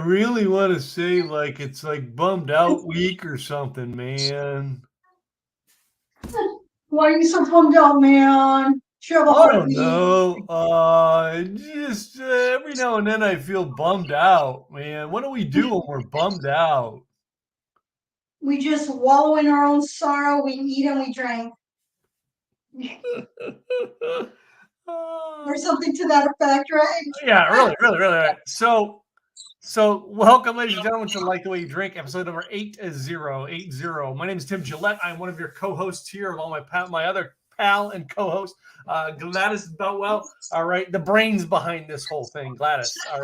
really want to say like it's like bummed out week or something, man. Why are you so bummed out, man? You have a I hard don't week. know. Just every now and then I feel bummed out, man. What do we do when we're bummed out? We just wallow in our own sorrow. We eat and we drink. Uh, Or something to that effect, right? yeah, really, really, really. Right. So welcome, ladies and gentlemen, to Like the Way You Drink, episode number 8080. My name is Tim Gillette. I'm one of your co-hosts here, along with my other pal and co-host, Gladys Beltwell. All right, the brains behind this whole thing, Gladys. All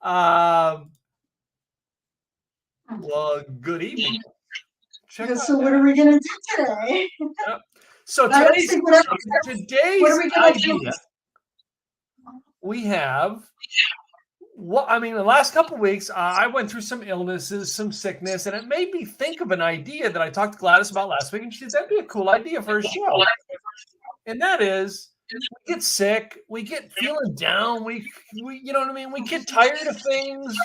right. Well, good evening. Check out So what are we gonna do today? So I today's think what are we gonna do? idea, we have the last couple of weeks, I went through some illnesses, some sickness, and it made me think of an idea that I talked to Gladys about last week, and she said that'd be a cool idea for a show. And that is, we get sick, we get feeling down, we you know what I mean, we get tired of things,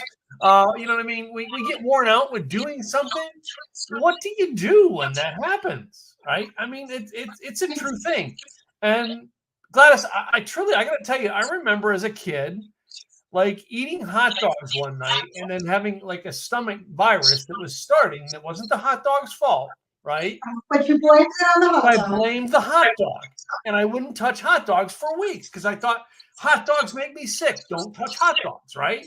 you know what I mean, we get worn out with doing something. What do you do when that happens, right? I mean, it's a true thing. And Gladys, I truly, I gotta tell you, I remember as a kid, like eating hot dogs one night and then having like a stomach virus that was starting. That wasn't the hot dog's fault, right? But you blamed it on the hot I dog. blamed the hot dog, and I wouldn't touch hot dogs for weeks because I thought hot dogs make me sick. Don't touch hot dogs, right?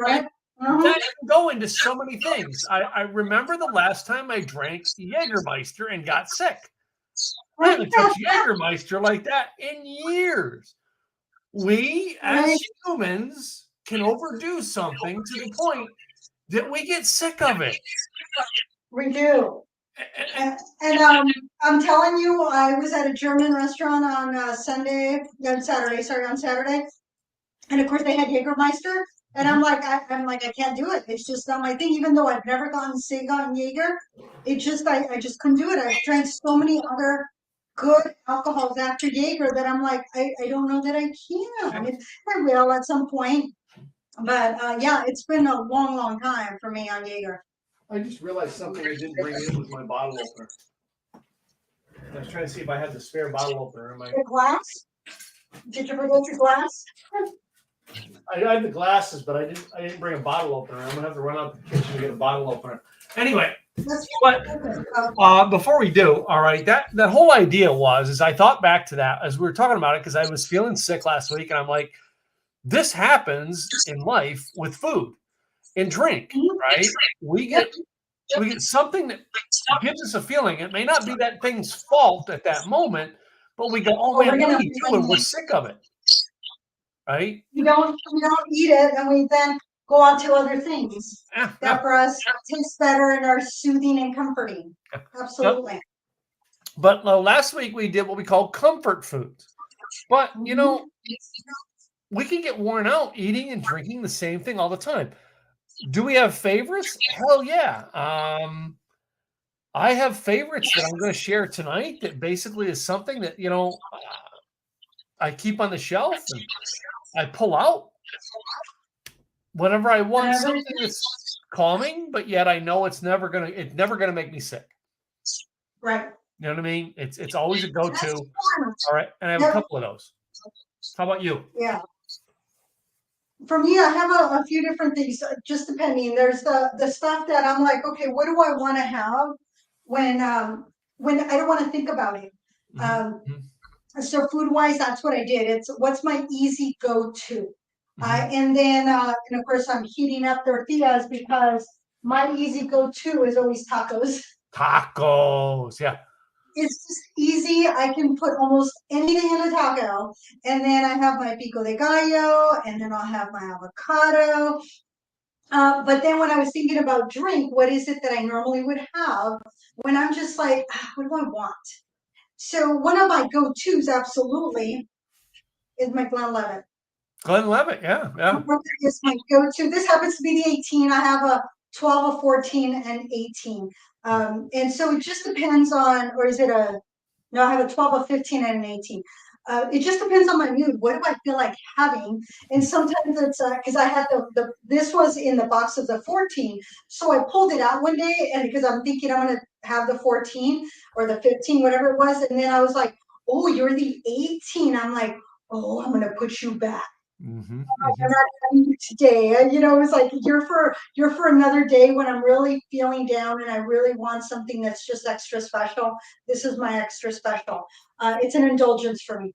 Right? That can go into so many things. I remember the last time I drank Jägermeister and got sick. I haven't touched Jägermeister like that in years. We as humans can overdo something to the point that we get sick of it. We do. And I'm telling you, I was at a German restaurant on Saturday, and of course they had Jägermeister, and I'm like, I can't do it. It's just not my thing. Even though I've never gotten sick on Jaeger, I just couldn't do it. I've drank so many other good alcohols after Jaeger that I'm like, I don't know that I can. I mean, I will at some point, but yeah, it's been a long time for me on Jaeger. I just realized something I didn't bring in with my bottle opener. I was trying to see if I had the spare bottle opener. The glass? Did you forget your glass? I had the glasses, but I didn't bring a bottle opener. I'm gonna have to run out to the kitchen to get a bottle opener. Anyway, but before we do, all right, that whole idea is I thought back to that as we were talking about it because I was feeling sick last week, and I'm like, this happens in life with food and drink, right? We get something that gives us a feeling. It may not be that thing's fault at that moment, but we go, oh man, what are we doing? We're sick of it, right? We don't eat it, and we then go on to other things that for us taste better and are soothing and comforting. Absolutely. But last week we did what we call comfort foods. But you know, we can get worn out eating and drinking the same thing all the time. Do we have favorites? Hell yeah. I have favorites that I'm going to share tonight that basically is something that, you know, I keep on the shelf and I pull out whenever I want something that's calming, but yet I know it's never gonna make me sick. Right. You know what I mean? It's always a go-to. All right. And I have a couple of those. How about you? Yeah. For me, I have a few different things, just depending. There's the stuff that I'm like, okay, what do I want to have when I don't want to think about it. So food-wise, that's what I did. It's what's my easy go-to. And then, and of course, I'm heating up tortillas because my easy go-to is always tacos. Tacos, yeah. It's just easy. I can put almost anything in a taco. And then I have my pico de gallo, and then I'll have my avocado. But then when I was thinking about drink, what is it that I normally would have when I'm just like, what do I want? So one of my go-tos, absolutely, is my Glenlivet. Glenlivet, yeah. Is my go-to. This happens to be the 18. I have a 12, a 14, and 18. And so it just depends on, or is it no, I have a 12, a 15, and an 18. It just depends on my mood. What do I feel like having? And sometimes it's because I had this was in the box of the 14, so I pulled it out one day, and because I'm thinking I'm gonna have the 14 or the 15, whatever it was, and then I was like, oh, you're the 18. I'm like, oh, I'm gonna put you back. Mm-hmm. I'm not having you today. And it was like you're for another day when I'm really feeling down and I really want something that's just extra special. This is my extra special. It's an indulgence for me.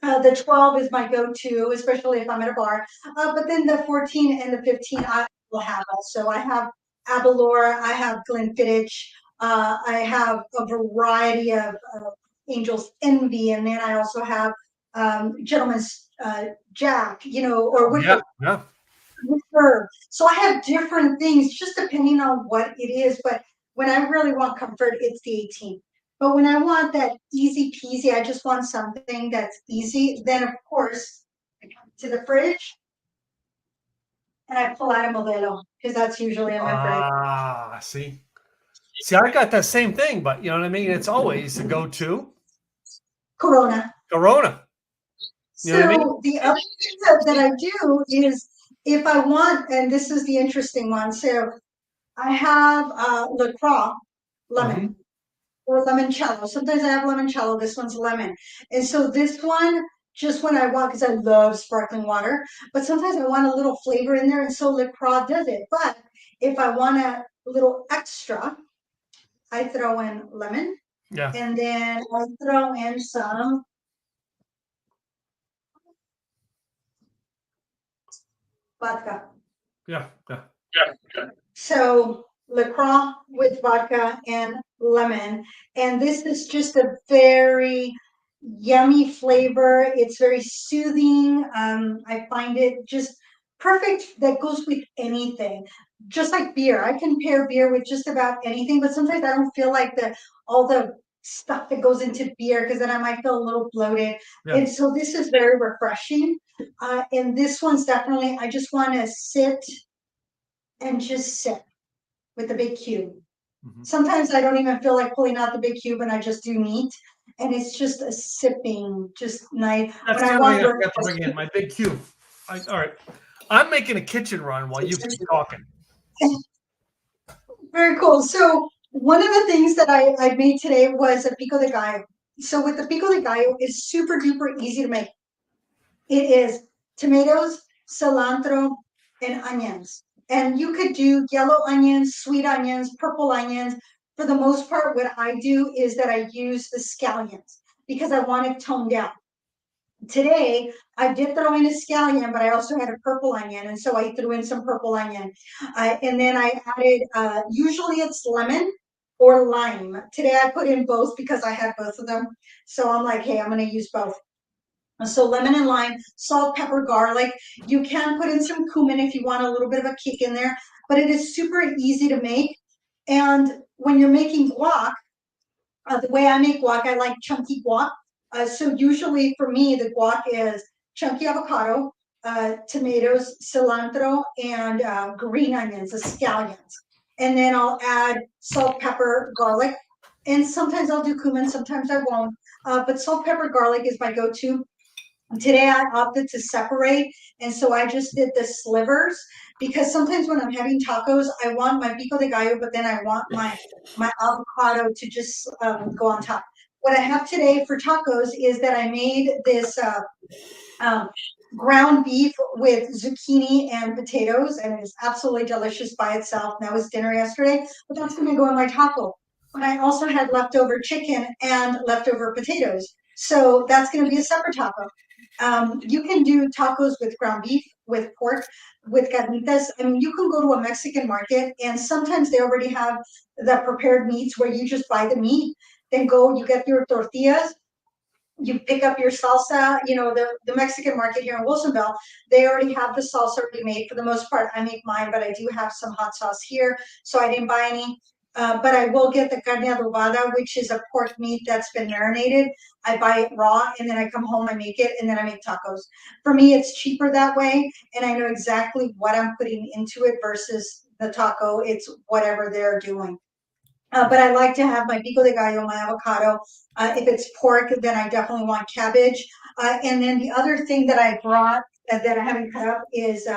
The 12 is my go-to, especially if I'm at a bar. But then the 14 and the 15, I will have also. I have Abalor, I have Glenfiddich, I have a variety of Angel's Envy, and then I also have Gentleman's Jack, or Yeah, Woodford yeah. Reserve. So I have different things just depending on what it is. But when I really want comfort, it's the 18. But when I want that easy peasy, I just want something that's easy, then of course I come to the fridge and I pull out a Modelo because that's usually in my fridge. Ah, see. See, I got that same thing, but you know what I mean? It's always a go-to. Corona. Corona. You know what I mean? So the other thing that I do is if I want, and this is the interesting one. So I have LaCroix Mm-hmm. lemon or limoncello. Sometimes I have limoncello. This one's lemon. And so this one, just when I want, because I love sparkling water, but sometimes I want a little flavor in there. And so LaCroix does it. But if I want a little extra, I throw in lemon Yeah, and then I throw in some vodka. yeah, yeah. So LaCroix with vodka and lemon. And this is just a very yummy flavor. It's very soothing. I find it just perfect that goes with anything. Just like beer. I can pair beer with just about anything, but sometimes I don't feel like the all the stuff that goes into beer because then I might feel a little bloated. Yeah. And so this is very refreshing. And this one's definitely, I just want to sit and just sit with the big cube. Mm-hmm. Sometimes I don't even feel like pulling out the big cube and I just do neat. And it's just a sipping, just nice. That's When the I other thing want I forgot to bring refreshing, in, my big cube. All right. I'm making a kitchen run while you keep talking. very cool. So one of the things that I made today was a pico de gallo. So with the pico de gallo, it's super duper easy to make. It is tomatoes, cilantro, and onions. And you could do yellow onions, sweet onions, purple onions. For the most part, what I do is that I use the scallions because I want it toned down. Today, I did throw in a scallion, but I also had a purple onion, and so I threw in some purple onion. And then I added, usually it's lemon or lime. Today I put in both because I had both of them. So I'm like, hey, I'm going to use both. So lemon and lime, salt, pepper, garlic. You can put in some cumin if you want a little bit of a kick in there, but it is super easy to make. And when you're making guac, the way I make guac, I like chunky guac. So usually for me, the guac is chunky avocado, tomatoes, cilantro, and green onions, the scallions. And then I'll add salt, pepper, garlic. And sometimes I'll do cumin, sometimes I won't. But salt, pepper, garlic is my go-to. Today I opted to separate, and so I just did the slivers because sometimes when I'm having tacos, I want my pico de gallo, but then I want my avocado to just go on top. What I have today for tacos is that I made this um, ground beef with zucchini and potatoes, and it's absolutely delicious by itself. That was dinner yesterday, but that's going to go in my taco. But I also had leftover chicken and leftover potatoes, so that's going to be a separate taco. You can do tacos with ground beef, with pork, with carnitas. I mean, you can go to a Mexican market, and sometimes they already have the prepared meats where you just buy the meat, then go, you get your tortillas, you pick up your salsa, the Mexican market here in Wilsonville, they already have the salsa already made. For the most part, I make mine, but I do have some hot sauce here, so I didn't buy any. But I will get the carne adobada, which is a pork meat that's been marinated. I buy it raw, and then I come home, I make it, and then I make tacos. For me, it's cheaper that way, and I know exactly what I'm putting into it versus the taco. It's whatever they're doing. But I like to have my pico de gallo, my avocado. If it's pork, then I definitely want cabbage. And then the other thing that I brought that I haven't cut up is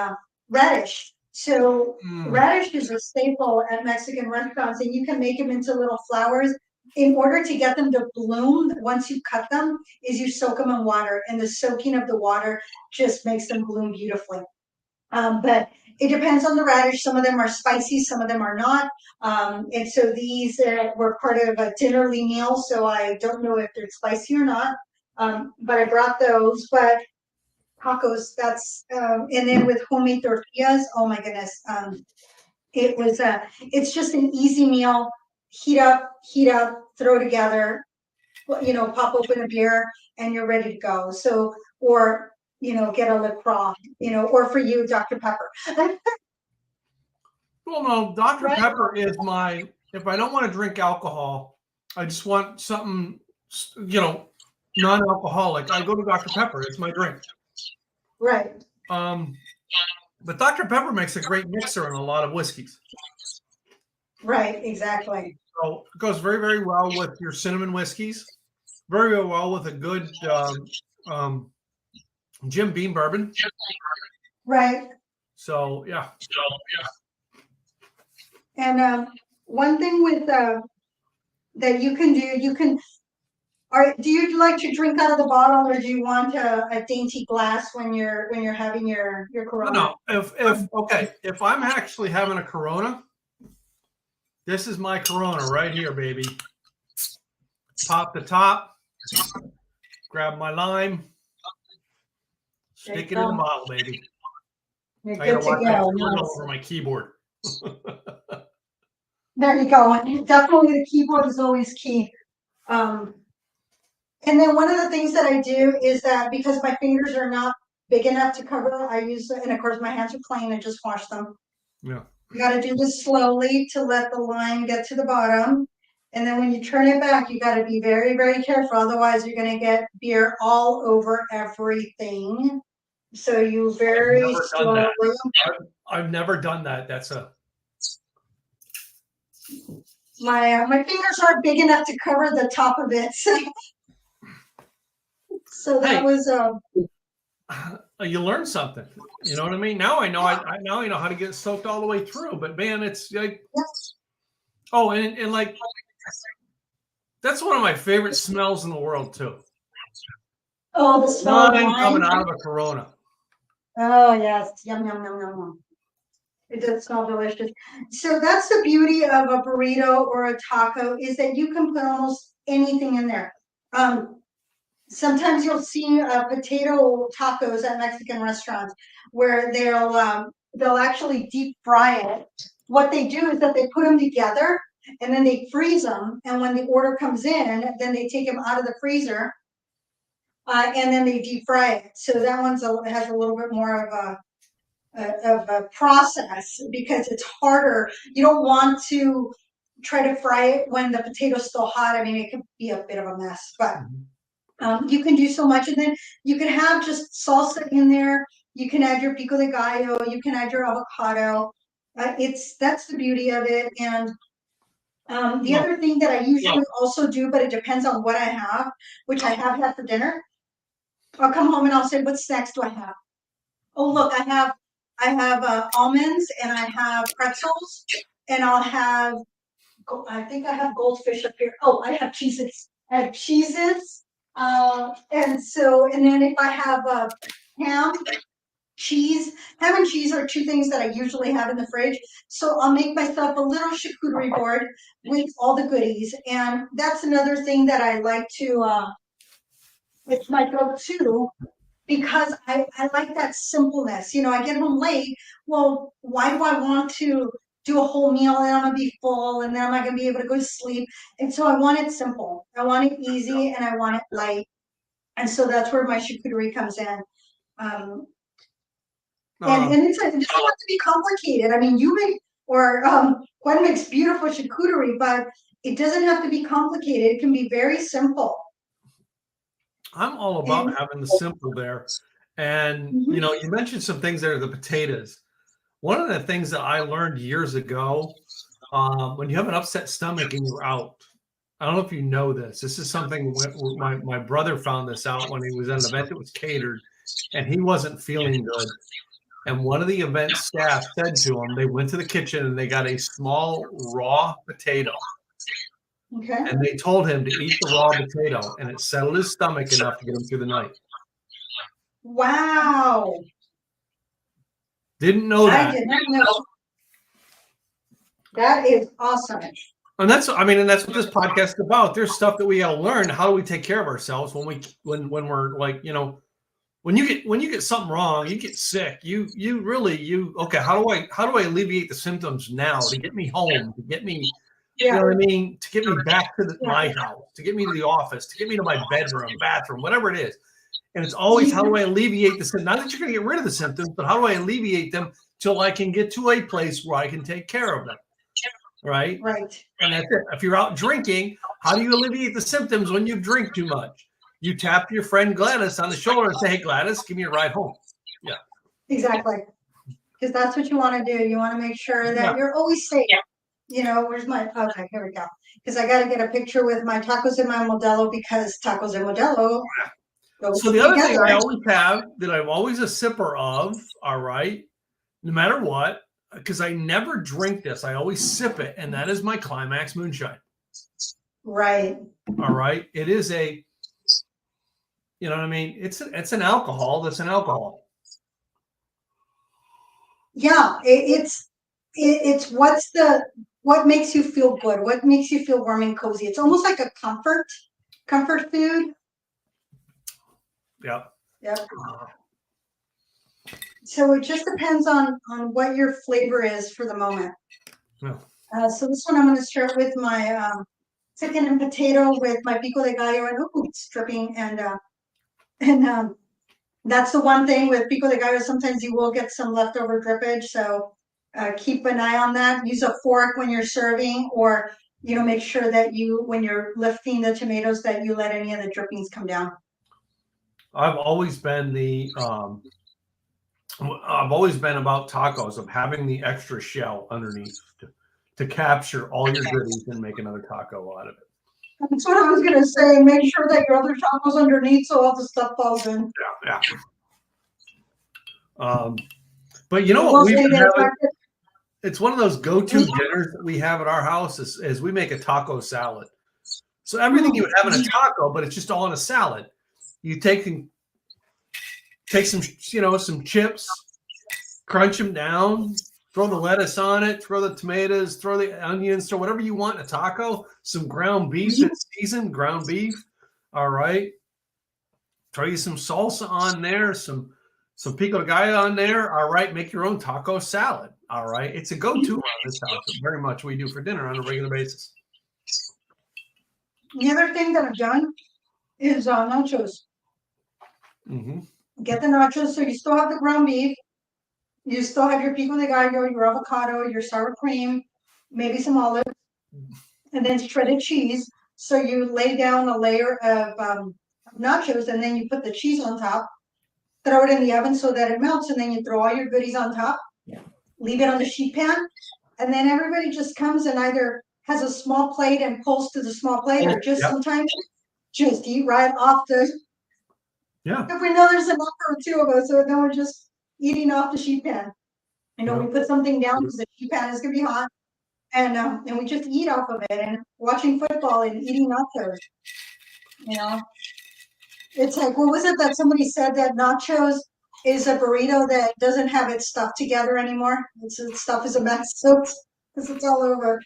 radish. So radish is a staple at Mexican restaurants, and you can make them into little flowers. In order to get them to bloom, once you cut them, is you soak them in water, and the soaking of the water just makes them bloom beautifully. But it depends on the radish. Some of them are spicy, some of them are not. And so these were part of a dinnerly meal, so I don't know if they're spicy or not. But I brought those. But tacos, and then with homemade tortillas, oh my goodness. It's just an easy meal. Heat up, throw together, pop open a beer, and you're ready to go. So, or get a LaCroix, or for you, Dr. Pepper. Well, no, Dr. Right? Pepper is if I don't want to drink alcohol, I just want something, non-alcoholic. I go to Dr. Pepper. It's my drink. Right. But Dr. Pepper makes a great mixer in a lot of whiskeys. Right, exactly. So it goes very, very well with your cinnamon whiskeys. Very, very well with a good Jim Beam bourbon. Right. So yeah. And one thing with that you can do, do you like to drink out of the bottle, or do you want a dainty glass when you're having your Corona? No. If I'm actually having a Corona, this is my Corona right here, baby. Pop the top, grab my lime, stick it in the bottle, baby. You're I gotta good to watch that go. over my keyboard. There you go. Definitely the keyboard is always key. And then one of the things that I do is that because my fingers are not big enough to cover, I use, and of course my hands are clean, and just wash them. Yeah. You got to do this slowly to let the lime get to the bottom. And then when you turn it back, you got to be very, very careful. Otherwise, you're going to get beer all over everything. So you very slowly. I've never done that. My fingers aren't big enough to cover the top of it. So that was you learn something. You know what I mean? Now I know. I now I know how to get soaked all the way through. But man, it's like, oh, and like that's one of my favorite smells in the world too. Oh, the smell of wine coming out of a Corona. Oh yes, yum yum yum yum yum. It does smell delicious. So that's the beauty of a burrito or a taco, is that you can put almost anything in there. Sometimes you'll see potato tacos at Mexican restaurants where they'll actually deep fry it. What they do is that they put them together and then they freeze them. And when the order comes in, then they take them out of the freezer and then they deep fry it. So that has a little bit more of a process because it's harder. You don't want to try to fry it when the potato's still hot. I mean, it could be a bit of a mess, but you can do so much. And then you can have just salsa in there. You can add your pico de gallo. You can add your avocado. That's the beauty of it. And the other thing that I usually also do, but it depends on what I have, which I have had for dinner. I'll come home and I'll say, what snacks do I have? Oh, look, I have almonds and I have pretzels and I think I have goldfish up here. Oh, I have cheeses. And then if I have ham and cheese are two things that I usually have in the fridge. So I'll make myself a little charcuterie board with all the goodies. And that's another thing that I like to, it's my go-to because I like that simpleness. I get home late. Well, why do I want to do a whole meal and I'm going to be full and then I'm not going to be able to go to sleep? And so I want it simple. I want it easy and I want it light. And so that's where my charcuterie comes in. And it doesn't have to be complicated. I mean, Gwen makes beautiful charcuterie, but it doesn't have to be complicated. It can be very simple. I'm all about having the simple there. And, you mentioned some things there, the potatoes. One of the things that I learned years ago when you have an upset stomach and you're out. I don't know if you know this. This is something my brother found this out when he was at an event that was catered, and he wasn't feeling good. And one of the event staff said to him, they went to the kitchen and they got a small raw potato. Okay. And they told him to eat the raw potato, and it settled his stomach enough to get him through the night. Wow. Didn't know I that. did not know. That is awesome. And that's what this podcast is about. There's stuff that we gotta learn. How do we take care of ourselves when we're like, when you get something wrong, you get sick. Okay, how do I alleviate the symptoms now to get me home, to get me, you know what I mean, to get me back to my house, to get me to the office, to get me to my bedroom, bathroom, whatever it is. And it's always, how do I alleviate the symptoms? Not that you're going to get rid of the symptoms, but how do I alleviate them till I can get to a place where I can take care of them? Right. And that's it. If you're out drinking, how do you alleviate the symptoms when you drink too much? You tap your friend Gladys on the shoulder and say, "Hey, Gladys, give me a ride home." Yeah. Exactly. Because that's what you want to do. You want to make sure that you're always safe. Where's my, okay, here we go. Because I got to get a picture with my tacos and my Modelo, because tacos and Modelo. So the other thing I always have that I'm always a sipper of, all right, no matter what, because I never drink this, I always sip it, and that is my Climax Moonshine. Right. All right. It is a, you know what I mean? It's an alcohol that's an alcohol. Yeah, it's what makes you feel good, what makes you feel warm and cozy. It's almost like a comfort food. Yep. So it just depends on what your flavor is for the moment. Yeah. So this one I'm going to start with my chicken and potato with my pico de gallo, and it's dripping, and that's the one thing with pico de gallo. Sometimes you will get some leftover drippage, so keep an eye on that. Use a fork when you're serving, or make sure that when you're lifting the tomatoes, that you let any of the drippings come down. I've always been about tacos, of having the extra shell underneath to capture all your goodies and make another taco out of it. That's what I was going to say. Make sure that your other taco's underneath so all the stuff falls in. Yeah. But you know what we've been having? It's one of those go-to dinners that we have at our house is we make a taco salad. So everything you would have in a taco, but it's just all in a salad. You take some, some chips, crunch them down, throw the lettuce on it, throw the tomatoes, throw the onions, throw whatever you want in a taco, some ground beef that's seasoned, ground beef. All right. Throw you some salsa on there, some pico de gallo on there. All right. Make your own taco salad. All right. It's a go-to on this house. Very much we do for dinner on a regular basis. The other thing that I've done is nachos. Mm-hmm. Get the nachos, so you still have the ground beef, you still have your pico de gallo, your avocado, your sour cream, maybe some olives, and then shredded cheese. So you lay down a layer of nachos, and then you put the cheese on top, throw it in the oven so that it melts, and then you throw all your goodies on top, leave it on the sheet pan, and then everybody just comes and either has a small plate and pulls to the small plate, or just sometimes just eat right off the. Yeah. If we know there's enough for two of us, so then we're just eating off the sheet pan. We put something down because the sheet pan is gonna be hot, and we just eat off of it, and watching football and eating nachos. It's like, what was it that somebody said, that nachos is a burrito that doesn't have its stuff together anymore? Its stuff is a mess, so it's all over.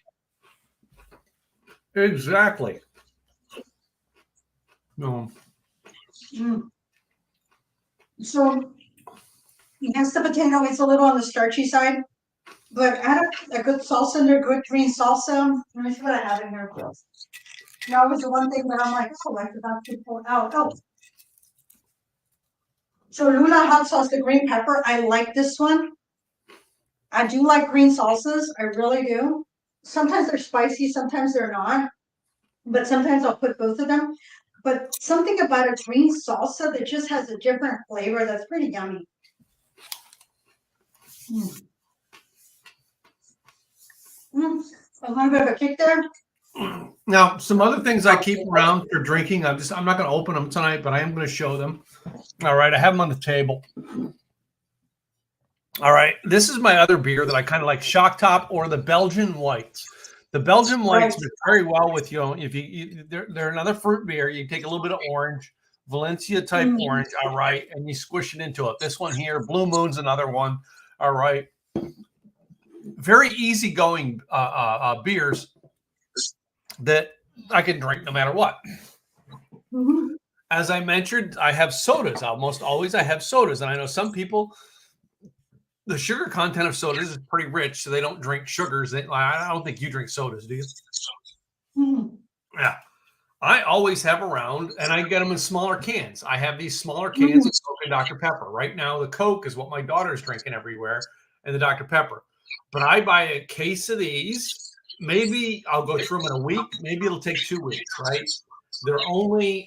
Exactly. No. So, yes, the potato is a little on the starchy side, but add a good salsa in there, good green salsa. Let me see what I have in here. That was the one thing that I'm like, I forgot to pull out. Oh. So Luna hot sauce, the green pepper, I like this one. I do like green salsas, I really do. Sometimes they're spicy, sometimes they're not, but sometimes I'll put both of them. But something about a green salsa that just has a different flavor that's pretty yummy. a little bit of a kick there. Now, some other things I keep around for drinking. I'm not going to open them tonight, but I am going to show them. All right, I have them on the table. All right, this is my other beer that I kind of like, Shock Top or the Belgian Whites. The Belgian Whites work very well with if they're another fruit beer. You take a little bit of orange, Valencia type orange, all right, and you squish it into it. This one here, Blue Moon's another one, all right. Very easygoing beers that I can drink no matter what. Mm-hmm. As I mentioned, I have sodas. Almost always I have sodas, and I know some people, the sugar content of sodas is pretty rich, so they don't drink sugars. I don't think you drink sodas, do you? Mm-hmm. Yeah. I always have around, and I get them in smaller cans. I have these smaller cans of Coke and Dr. Pepper. Right now, the Coke is what my daughter's drinking everywhere, and the Dr. Pepper. But I buy a case of these. Maybe I'll go through them in a week. Maybe it'll take 2 weeks, right? They're only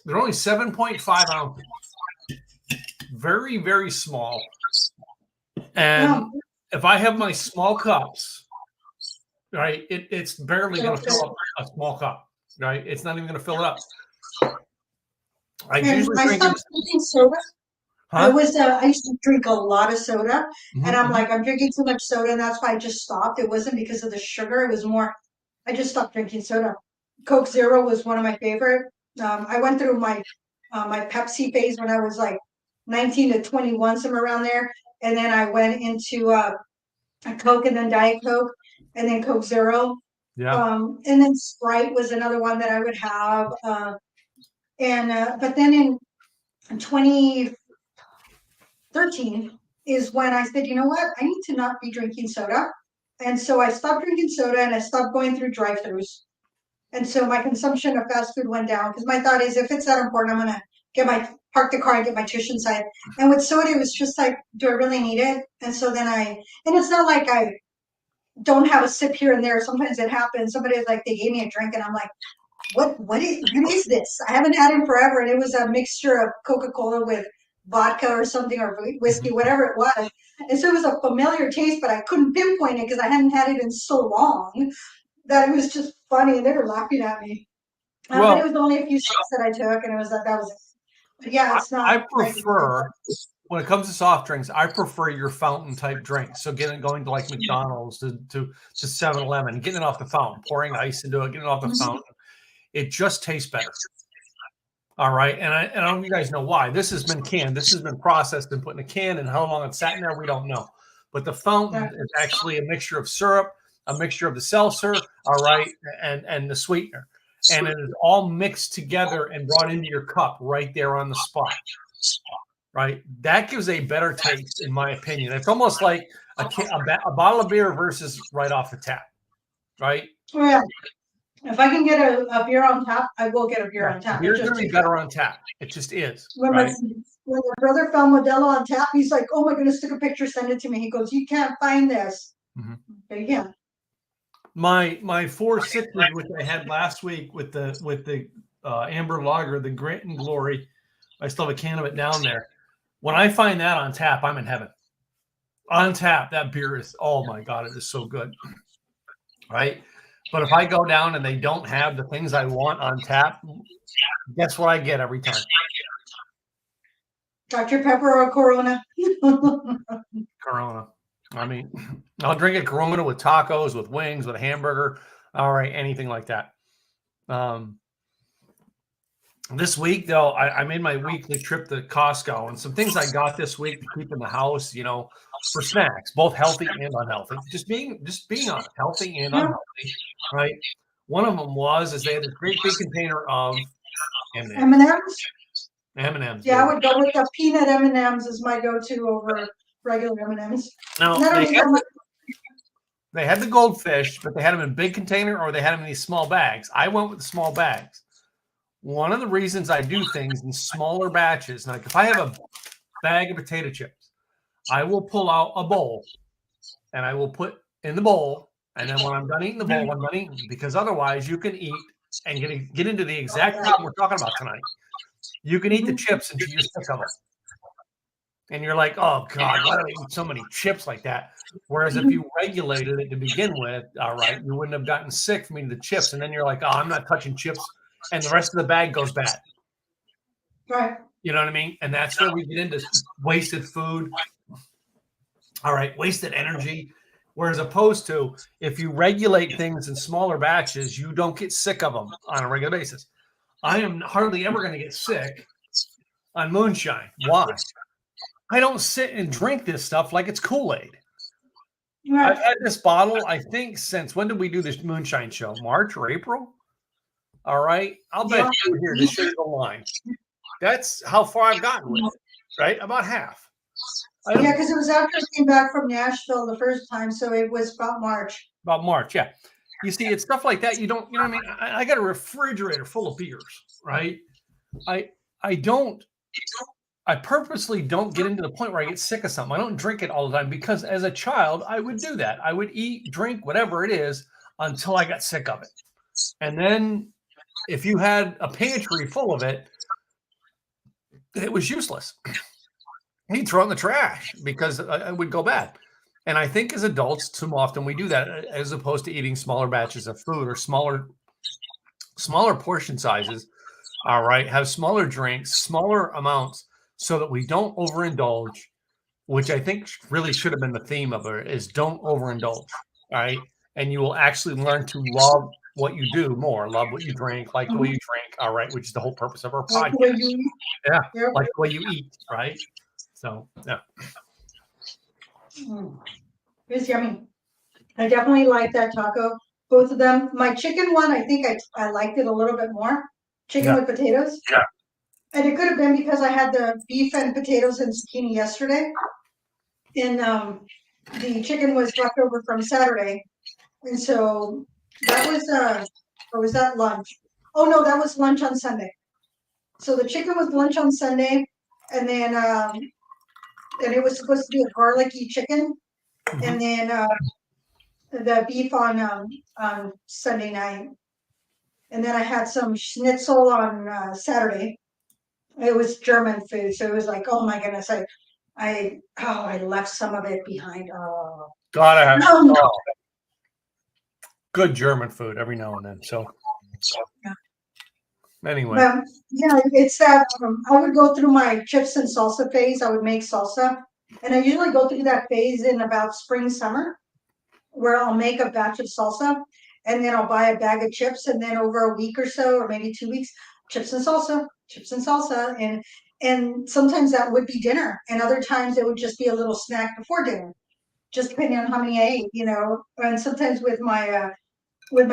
7.5 ounces. Very, very small. And if I have my small cups, right, it's barely going to fill up a small cup, right? It's not even going to fill it up. I usually drink drinking soda. Huh? I used to drink a lot of soda, and I'm like, I'm drinking too much soda, and that's why I just stopped. It wasn't because of the sugar; it was more, I just stopped drinking soda. Coke Zero was one of my favorite. I went through my Pepsi phase when I was like 19 to 21, somewhere around there, and then I went into a Coke, and then Diet Coke, and then Coke Zero. Yeah. And then Sprite was another one that I would have. But then in 2013 is when I said, you know what, I need to not be drinking soda. And so I stopped drinking soda and I stopped going through drive-thrus. And so my consumption of fast food went down because my thought is, if it's that important, I'm going to park the car and get my tush inside. And with soda, it was just like, do I really need it? And so then and it's not like I don't have a sip here and there. Sometimes it happens. Somebody is like, they gave me a drink and I'm like, what is this? I haven't had it forever. And it was a mixture of Coca-Cola with vodka or something, or whiskey, whatever it was. And so it was a familiar taste, but I couldn't pinpoint it because I hadn't had it in so long that it was just funny. And they were laughing at me. But it was only a few sips that I took, and it was that was it. But yeah, it's not. I prefer, when it comes to soft drinks, I prefer your fountain type drinks. So going to like McDonald's to 7-Eleven, getting it off the fountain, pouring ice into it, getting it off the fountain. It just tastes better. All right. And I don't know if you guys know why. This has been canned. This has been processed and put in a can, and how long it's sat in there, we don't know. But the fountain is actually a mixture of syrup, a mixture of the seltzer, all right, and the sweetener. And it is all mixed together and brought into your cup right there on the spot. Right? That gives a better taste, in my opinion. It's almost like a bottle of beer versus right off the tap. Right? Yeah. If I can get a beer on tap, I will get a beer on tap. Beer's going to be better on tap. It just is. When my brother found Modelo on tap, he's like, "Oh my goodness, took a picture, send it to me." He goes, "You can't find this." Okay, yeah. My 4 6s, which I had last week with the amber lager, the Grit and Glory, I still have a can of it down there. When I find that on tap, I'm in heaven. On tap, that beer is, oh my God, it is so good. Right? But if I go down and they don't have the things I want on tap, guess what I get every time? Dr. Pepper or Corona? Corona. I mean, I'll drink a Corona with tacos, with wings, with a hamburger. All right, anything like that. This week, though, I made my weekly trip to Costco, and some things I got this week to keep in the house, for snacks, both healthy and unhealthy. Just being honest, healthy and unhealthy, right? One of them is they had this great big container of M&Ms. M&Ms. Yeah, I would go with the peanut M&Ms as my go-to over regular M&Ms. Now they had the goldfish, but they had them in big container or they had them in these small bags. I went with the small bags. One of the reasons I do things in smaller batches, like if I have a bag of potato chips, I will pull out a bowl and I will put in the bowl. And then when I'm done eating the bowl, I'm done eating, because otherwise you can eat and get into the exact problem we're talking about tonight. You can eat the chips until you're sick of them. And you're like, oh God, why do I eat so many chips like that? Whereas if you regulated it to begin with, all right, you wouldn't have gotten sick from eating the chips. And then you're like, oh, I'm not touching chips. And the rest of the bag goes bad. Right. You know what I mean? And that's where we get into wasted food. All right, wasted energy. Whereas opposed to if you regulate things in smaller batches, you don't get sick of them on a regular basis. I am hardly ever going to get sick on moonshine. Why? I don't sit and drink this stuff like it's Kool-Aid. Right. I've had this bottle, I think, since when did we do this moonshine show? March or April? All right. I'll bet you here to show you the line. That's how far I've gotten with it, right? About half. Yeah, because it was after I came back from Nashville the first time, so it was about March. About March, yeah. You see, it's stuff like that. You don't, you know what I mean? I got a refrigerator full of beers, right? I purposely don't get into the point where I get sick of something. I don't drink it all the time because as a child, I would do that. I would eat, drink, whatever it is until I got sick of it. And then if you had a pantry full of it, it was useless. He'd throw it in the trash because it would go bad. And I think as adults, too often we do that as opposed to eating smaller batches of food or smaller portion sizes. All right. Have smaller drinks, smaller amounts so that we don't overindulge, which I think really should have been the theme of it is don't overindulge. All right. And you will actually learn to love what you do more, love what you drink, like the way you drink. All right. Which is the whole purpose of our podcast. Yeah. Yep. Like the way you eat. Right. So, yeah. It's yummy. I definitely like that taco. Both of them. My chicken one, I think I liked it a little bit more. Chicken with potatoes. Yeah. And it could have been because I had the beef and potatoes and zucchini yesterday. And the chicken was left over from Saturday. And so that was or was that lunch? Oh no, that was lunch on Sunday. So the chicken was lunch on Sunday, and then and it was supposed to be a garlicky chicken, and then the beef on Sunday night, and then I had some schnitzel on Saturday. It was German food, so it was like, oh my goodness, I left some of it behind. Oh, gotta have good German food every now and then. So, anyway, yeah, it's that I would go through my chips and salsa phase. I would make salsa, and I usually go through that phase in about spring, summer, where I'll make a batch of salsa, and then I'll buy a bag of chips, and then over a week or so, or maybe 2 weeks, chips and salsa, and sometimes that would be dinner, and other times it would just be a little snack before dinner, just depending on how many I ate, you know. And sometimes with my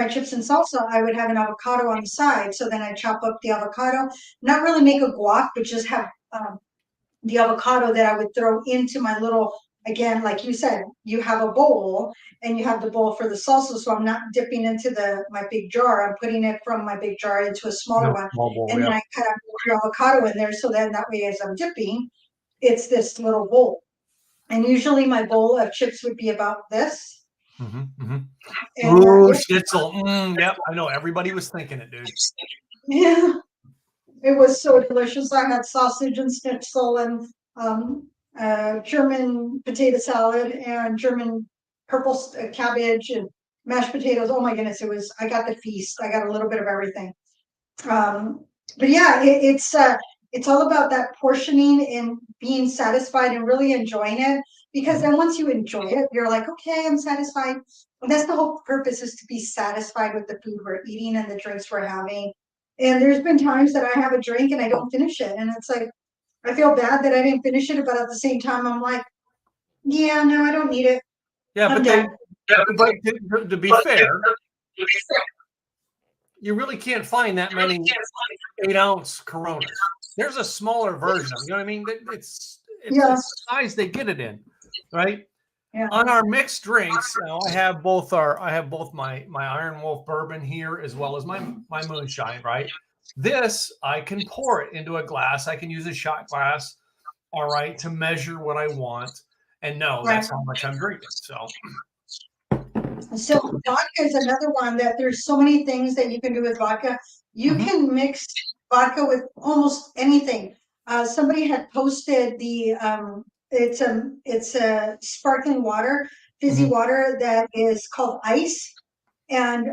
chips and salsa, I would have an avocado on the side. So then I chop up the avocado, not really make a guac, but just have the avocado that I would throw into my little, again, like you said, you have a bowl and you have the bowl for the salsa. So I'm not dipping into my big jar. I'm putting it from my big jar into a smaller one. Bowl, and then I cut out the avocado in there. So then that way, as I'm dipping, it's this little bowl. And usually my bowl of chips would be about this. Ooh, schnitzel. Yep, I know. Everybody was thinking it, dude. Yeah, it was so delicious. I had sausage and schnitzel and German potato salad and German purple cabbage and mashed potatoes. Oh my goodness, I got the feast. I got a little bit of everything. But yeah, it's all about that portioning and being satisfied and really enjoying it. Because then once you enjoy it, you're like, okay, I'm satisfied. And that's the whole purpose, is to be satisfied with the food we're eating and the drinks we're having. And there's been times that I have a drink and I don't finish it. And it's like, I feel bad that I didn't finish it, but at the same time, I'm like, yeah, no, I don't need it. Yeah, but to be fair, you really can't find that many 8-ounce Coronas. There's a smaller version. You know what I mean? It's the size they get it in, right? Yeah. On our mixed drinks, I have both my Iron Wolf bourbon here as well as my moonshine, right? This I can pour it into a glass. I can use a shot glass, all right, to measure what I want and know that's how much I'm drinking. So vodka is another one that there's so many things that you can do with vodka. You can mix vodka with almost anything. somebody had posted it's a sparkling water, fizzy Mhm. water that is called ice, and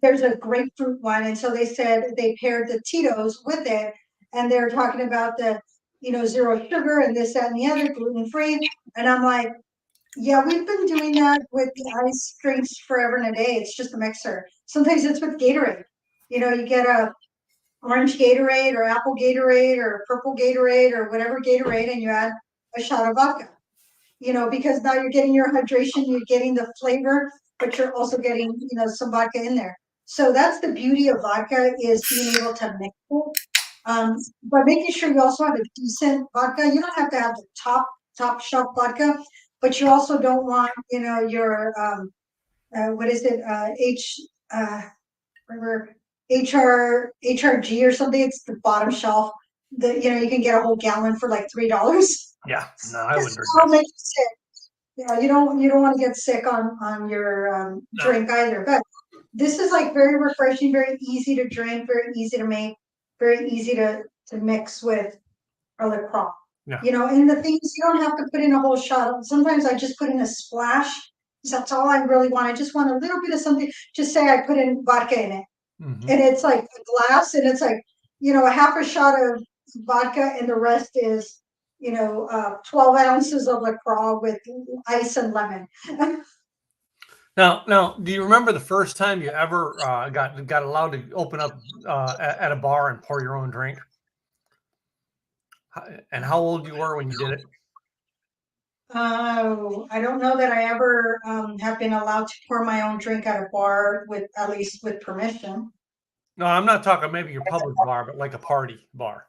there's a grapefruit one, and so they said they paired the Tito's with it, and they're talking about the zero sugar and this, that, and the other, gluten free, and I'm like, yeah, we've been doing that with the ice drinks forever and a day. It's just a mixer. Sometimes it's with Gatorade. You get a orange Gatorade or apple Gatorade or purple Gatorade or whatever Gatorade, and you add a shot of vodka. Because now you're getting your hydration, you're getting the flavor, but you're also getting, some vodka in there. So that's the beauty of vodka, is being able to mix it. But making sure you also have a decent vodka. You don't have to have the top shelf vodka, but you also don't want, your what is it? Uh remember HRG or something. It's the bottom shelf. You can get a whole gallon for like $3. Yeah, no, I Because wouldn't drink it'll that. make you sick. You don't want to get sick on your No. drink either. But this is like very refreshing, very easy to drink, very easy to make, very easy to mix with a LaCroix. Yeah. And the thing is, you don't have to put in a whole shot. Sometimes I just put in a splash. That's all I really want. I just want a little bit of something. Just say I put in vodka in it, Mhm. and it's like a glass, and it's like a half a shot of vodka, and the rest is 12 ounces of LaCroix with ice and lemon. Now, do you remember the first time you ever got allowed to open up at a bar and pour your own drink? And how old you were when you did it? Oh, I don't know that I ever have been allowed to pour my own drink at a bar, with at least with permission. No, I'm not talking maybe your public bar, but like a party bar.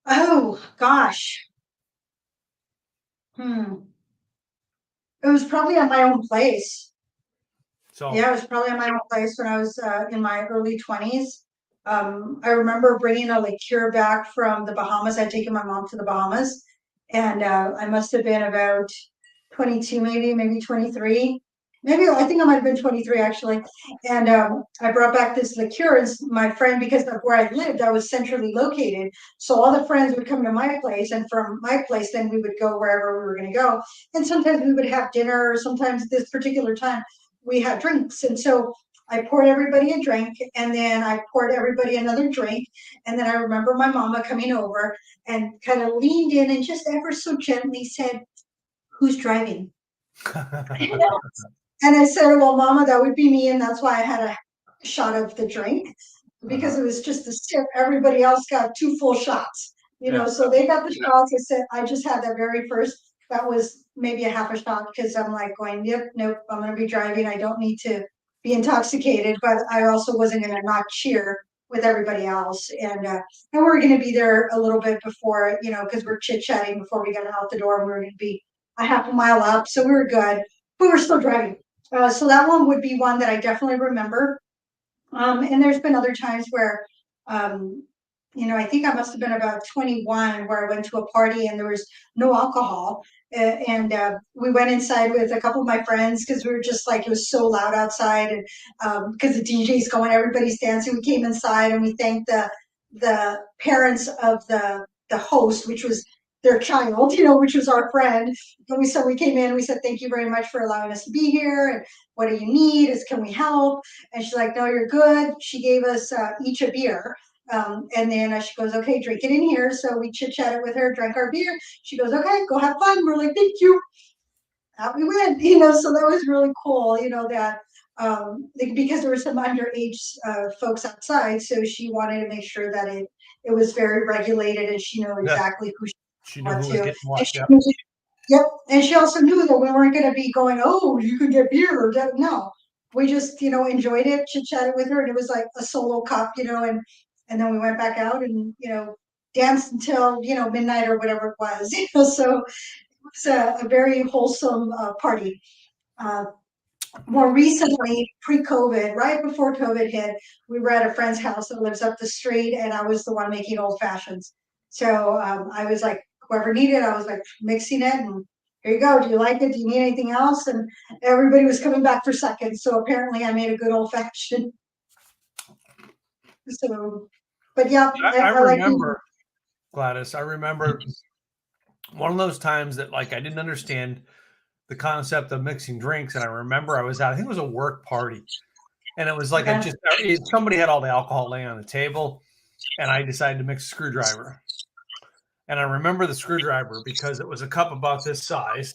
Oh gosh. Hmm. It was probably at my own place. So, Yeah, it was probably at my own place when I was in my early 20s. I remember bringing a liqueur back from the Bahamas. I'd taken my mom to the Bahamas, and I must have been about 22, maybe 23. Maybe I think I might have been 23 actually. And I brought back this liqueur. And my friend, because of where I lived, I was centrally located. So all the friends would come to my place, and from my place, then we would go wherever we were going to go. And sometimes we would have dinner, or sometimes this particular time we had drinks. And so I poured everybody a drink, and then I poured everybody another drink. And then I remember my mama coming over and kind of leaned in and just ever so gently said, "Who's driving?" And I said, "Well, Mama, that would be me." And that's why I had a shot of the drink, because uh-huh. it was just a sip. Everybody else got two full shots, Yeah. so they got the shots. I said, I just had that very first, that was maybe a half a shot, because I'm like going, yep, nope, I'm going to be driving. I don't need to be intoxicated, but I also wasn't going to not cheer with everybody else. And we were going to be there a little bit before, because we're chit chatting before we got out the door. We were going to be a half a mile up. So we were good, but we're still driving. So that one would be one that I definitely remember. And there's been other times where, um, I think I must have been about 21, where I went to a party and there was no alcohol. And we went inside with a couple of my friends, because we were just like, it was so loud outside. And because the DJ's going, everybody's dancing. We came inside and we thanked the parents of the host, which was their child, which was our friend. And we came in, we said, "Thank you very much for allowing us to be here. And what do you need? Can we help?" And she's like, "No, you're good." She gave us each a beer. And then she goes, "Okay, drink it in here." So we chit chatted with her, drank our beer. She goes, "Okay, go have fun." We're like, "Thank you." Out we went, so that was really cool, that because there were some underage folks outside. So she wanted to make sure that it was very regulated, and she knew Yeah. exactly who she She knew wanted who was to. getting And what. she Yeah. knew, yep. And she also knew that we weren't going to be going, "Oh, you could get beer," or that. No, we just, enjoyed it, chit chatted with her, and it was like a solo cup, and then we went back out and, danced until, midnight or whatever it was. So it was a very wholesome party. Uh, More recently, pre-COVID, right before COVID hit, we were at a friend's house that lives up the street, and I was the one making old fashions. So I was like, whoever needed, I was like mixing it, and here you go. Do you like it? Do you need anything else? And everybody was coming back for seconds. So apparently, I made a good old fashioned. So, but yeah, I I like being. remember. Gladys. I remember one of those times that like I didn't understand the concept of mixing drinks, and I remember I was at, I think it was a work party, and it was like Okay. somebody had all the alcohol laying on the table, and I decided to mix a screwdriver. And I remember the screwdriver because it was a cup about this size,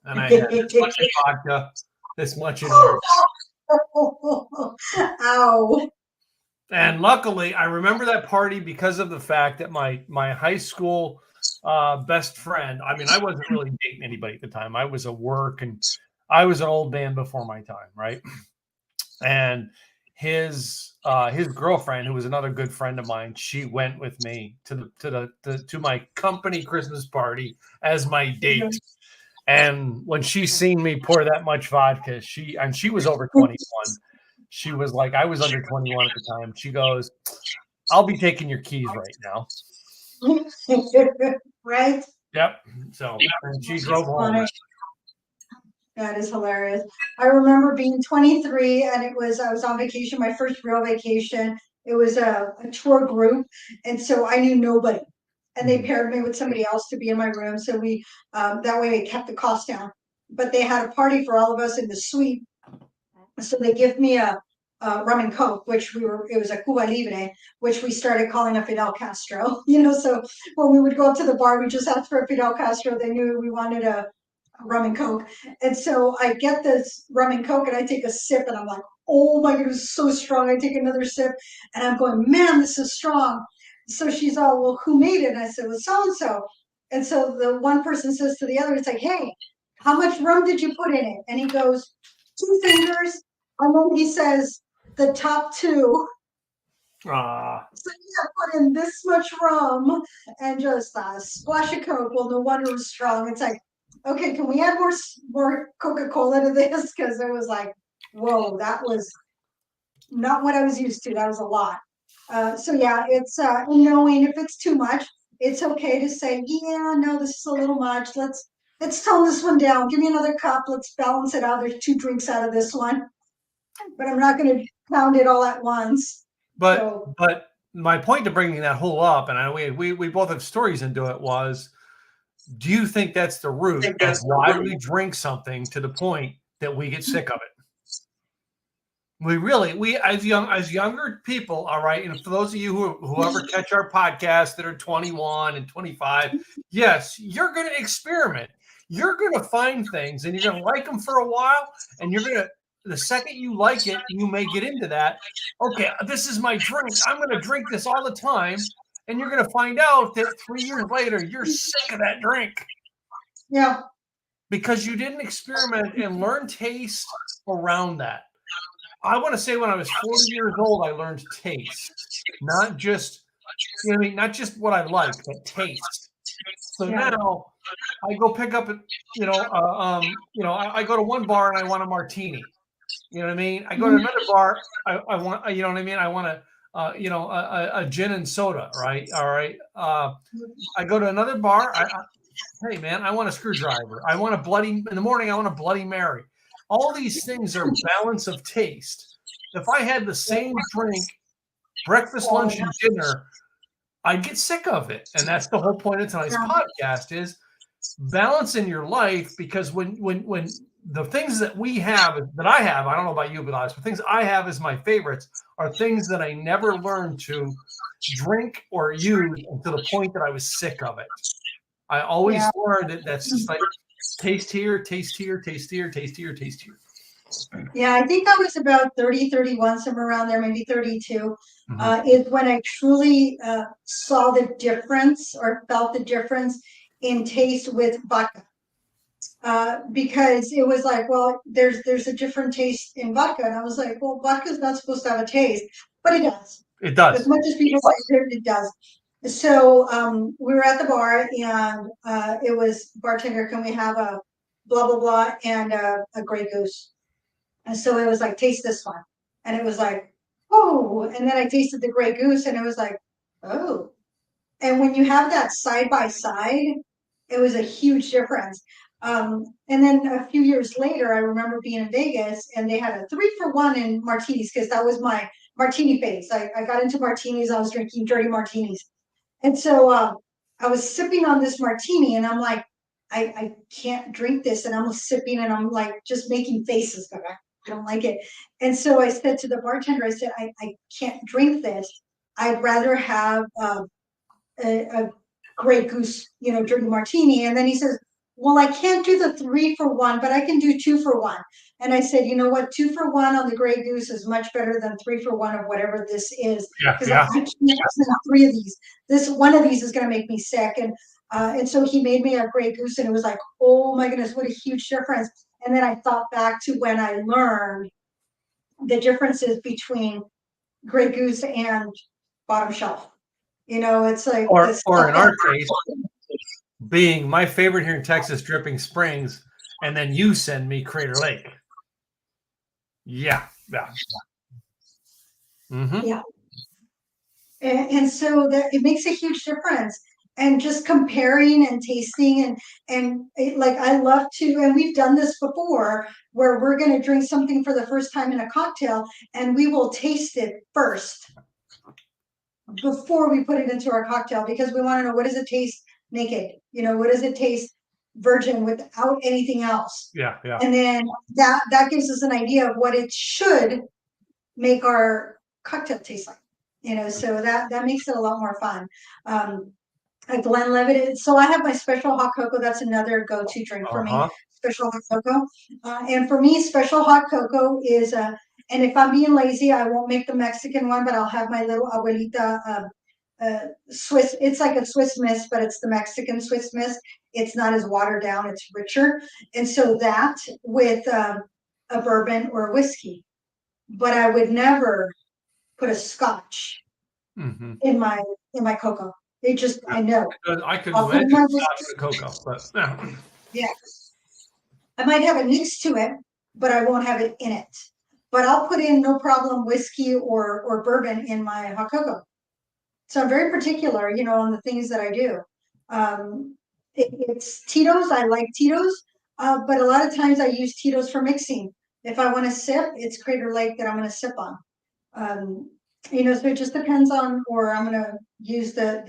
and I had this much in vodka, this much in orange. Ow. And luckily, I remember that party because of the fact that my high school best friend. I mean, I wasn't really dating anybody at the time. I was at work, and I was an old man before my time, right? And his girlfriend, who was another good friend of mine, she went with me to my company Christmas party as my date. And when she seen me pour that much vodka, she was over 21. She was like, I was under 21 at the time. She goes, I'll be taking your keys right now. Right? Yep. So and she drove home. Funny. That is hilarious. I remember being 23 and I was on vacation, my first real vacation. It was a tour group. And so I knew nobody. And they paired me with somebody else to be in my room. So that way it kept the cost down. But they had a party for all of us in the suite. So they give me a rum and coke, it was a Cuba Libre, which we started calling a Fidel Castro. So when we would go up to the bar, we just asked for a Fidel Castro. They knew we wanted a rum and coke. And so I get this rum and coke and I take a sip and I'm like, oh my goodness, it's so strong. I take another sip and I'm going, man, this is strong. So she's all, well, who made it? And I said, well, so-and-so. And so the one person says to the other, it's like, hey, how much rum did you put in it? And he goes, 2 fingers. And then he says, the top 2. So put in this much rum and just a splash of Coke. Well, no wonder it was strong. It's like, okay, can we add more Coca-Cola to this? Because it was like, whoa, that was not what I was used to. That was a lot. So yeah, it's knowing if it's too much, it's okay to say, yeah, no, this is a little much. Let's tone this one down. Give me another cup. Let's balance it out. There's 2 drinks out of this one, but I'm not going to pound it all at once. But my point to bringing that whole up, and we both have stories into it, was, do you think that's the root of why we drink something to the point that we get sick of it? We as younger people, all right, and for those of you who ever catch our podcast that are 21 and 25, yes, you're going to experiment. You're going to find things, and you're going to like them for a while, and the second you like it, you may get into that. Okay, this is my drink. I'm going to drink this all the time, and you're going to find out that 3 years later, you're sick of that drink. Yeah. Because you didn't experiment and learn taste around that. I want to say when I was 40 years old, I learned taste, not just, not just what I like, but taste. So now I go pick up, I go to one bar and I want a martini. You know what I mean? I go to another bar, I want, you know what I mean? I want a gin and soda, right? All right. I go to another bar. Hey man, I want a screwdriver. I want in the morning, I want a Bloody Mary. All these things are balance of taste. If I had the same drink, breakfast, lunch, and dinner, I'd get sick of it. And that's the whole point of tonight's podcast is balance in your life, because when the things that I have, I don't know about you, but things I have as my favorites are things that I never learned to drink or use until the point that I was sick of it. I always learned that that's just like taste here, taste here, taste here, taste here, taste here. Yeah, I think I was about 30, 31, somewhere around there, maybe 32, is when I truly saw the difference or felt the difference in taste with vodka. Because it was like, well, there's a different taste in vodka. And I was like, well, vodka's not supposed to have a taste, but it does. It does. As much as people say it does. So we were at the bar and it was, bartender, can we have a blah, blah, blah, and a Grey Goose? And so it was like, taste this one. And it was like, oh, and then I tasted the Grey Goose and it was like, oh. And when you have that side by side, it was a huge difference. And then a few years later, I remember being in Vegas and they had a 3-for-1 in martinis because that was my martini phase. I got into martinis. I was drinking dirty martinis. And so I was sipping on this martini, and I'm like, I can't drink this. And I'm sipping, and I'm like just making faces, but I don't like it. And so I said to the bartender, I said, I can't drink this. I'd rather have a Grey Goose, drink a martini. And then he says, well, I can't do the 3-for-1, but I can do 2-for-1. And I said, you know what, 2-for-1 on the Grey Goose is much better than 3-for-1 of whatever this is. Yeah, Because yeah. I can't have 3 of these. One of these is going to make me sick. And so he made me a Grey Goose, and it was like, oh my goodness, what a huge difference. And then I thought back to when I learned the differences between Grey Goose and bottom shelf. It's like Or this. in our case, being my favorite here in Texas, Dripping Springs, and then you send me Crater Lake. Yeah. Mm-hmm. Yeah. And so that it makes a huge difference. And just comparing and tasting like I love to, and we've done this before where we're going to drink something for the first time in a cocktail, and we will taste it first before we put it into our cocktail, because we want to know, what does it taste naked? What does it taste virgin without anything else? Yeah. And then that gives us an idea of what it should make our cocktail taste like. So that makes it a lot more fun. A Glenlivet. So I have my special hot cocoa. That's another go-to drink for me. Special hot cocoa. And for me, special hot cocoa is and if I'm being lazy, I won't make the Mexican one, but I'll have my little abuelita Swiss. It's like a Swiss Miss, but it's the Mexican Swiss Miss. It's not as watered down. It's richer. And so that with a bourbon or a whiskey. But I would never put a scotch in my cocoa. It just, I know. I could imagine scotch with cocoa, but yeah. I might have it next to it, but I won't have it in it. But I'll put in, no problem, whiskey or bourbon in my hot cocoa. So I'm very particular, on the things that I do. It's Tito's. I like Tito's, but a lot of times I use Tito's for mixing. If I want to sip, it's Crater Lake that I'm going to sip on. So it just depends on, or I'm going to use the